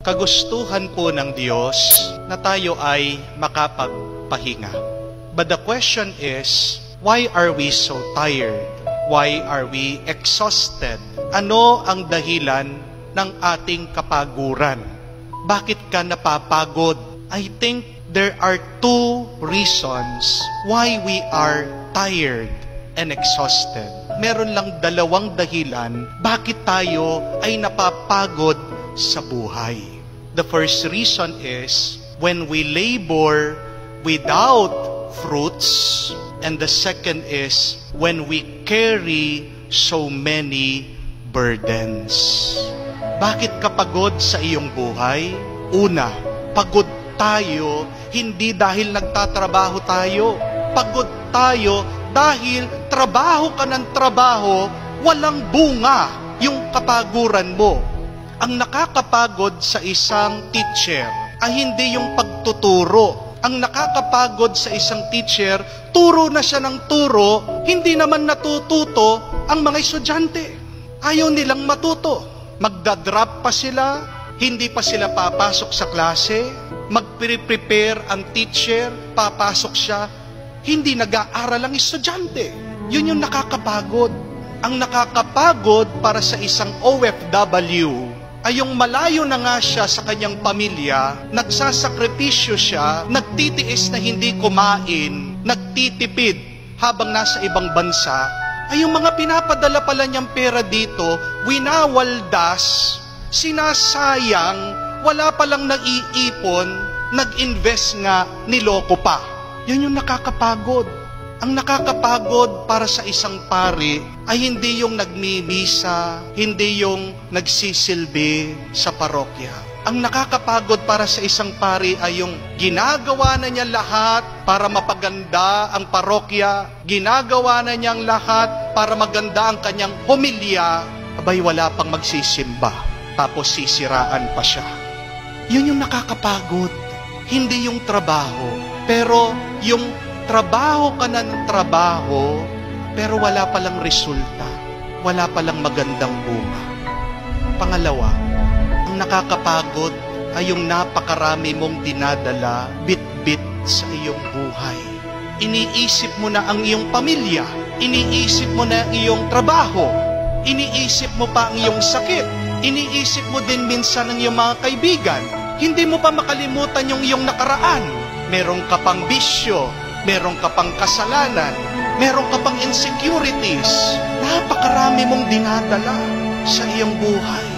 Kagustuhan po ng Diyos na tayo ay makapagpahinga. But the question is, why are we so tired? Why are we exhausted? Ano ang dahilan ng ating kapaguran? Bakit ka napapagod? I think there are two reasons why we are tired and exhausted. Meron lang dalawang dahilan bakit tayo ay napapagod sa buhay. The first reason is when we labor without fruits, and the second is when we carry so many burdens. Bakit ka pagod sa iyong buhay? Una, pagod tayo hindi dahil nagtatrabaho tayo. Pagod tayo dahil trabaho ka ng trabaho, walang bunga yung kapaguran mo. Ang nakakapagod sa isang teacher ay hindi yung pagtuturo. Ang nakakapagod sa isang teacher, turo na siya ng turo, hindi naman natututo ang mga estudyante. Ayaw nilang matuto. Magdadrop pa sila, hindi pa sila papasok sa klase, magpre-prepare ang teacher, papasok siya, hindi nag-aaral ang estudyante. Yun yung nakakapagod. Ang nakakapagod para sa isang OFW ay yung malayo na nga siya sa kanyang pamilya, nagsasakripisyo siya, nagtitiis na hindi kumain, nagtitipid habang nasa ibang bansa, ay yung mga pinapadala pala niyang pera dito, winawaldas, sinasayang, wala palang nag-iipon, nag-invest nga, niloko pa. Yun yung nakakapagod. Ang nakakapagod para sa isang pari ay hindi yung nagmimisa, hindi yung nagsisilbi sa parokya. Ang nakakapagod para sa isang pari ay yung ginagawa na niya lahat para mapaganda ang parokya, ginagawa na niyang lahat para maganda ang kanyang homilya, abay wala pang magsisimba, tapos sisiraan pa siya. Yun yung nakakapagod, hindi yung trabaho, pero yung trabaho ka na ng trabaho, pero wala palang resulta, wala palang magandang bunga. Pangalawa, ang nakakapagod ay yung napakarami mong dinadala bit-bit sa iyong buhay. Iniisip mo na ang iyong pamilya, iniisip mo na ang iyong trabaho, iniisip mo pa ang iyong sakit, iniisip mo din minsan ang iyong mga kaibigan, hindi mo pa makalimutan yung iyong nakaraan. Meron ka pang bisyo, meron ka pang kasalanan, meron ka pang insecurities. Napakarami mong dinadala sa iyong buhay.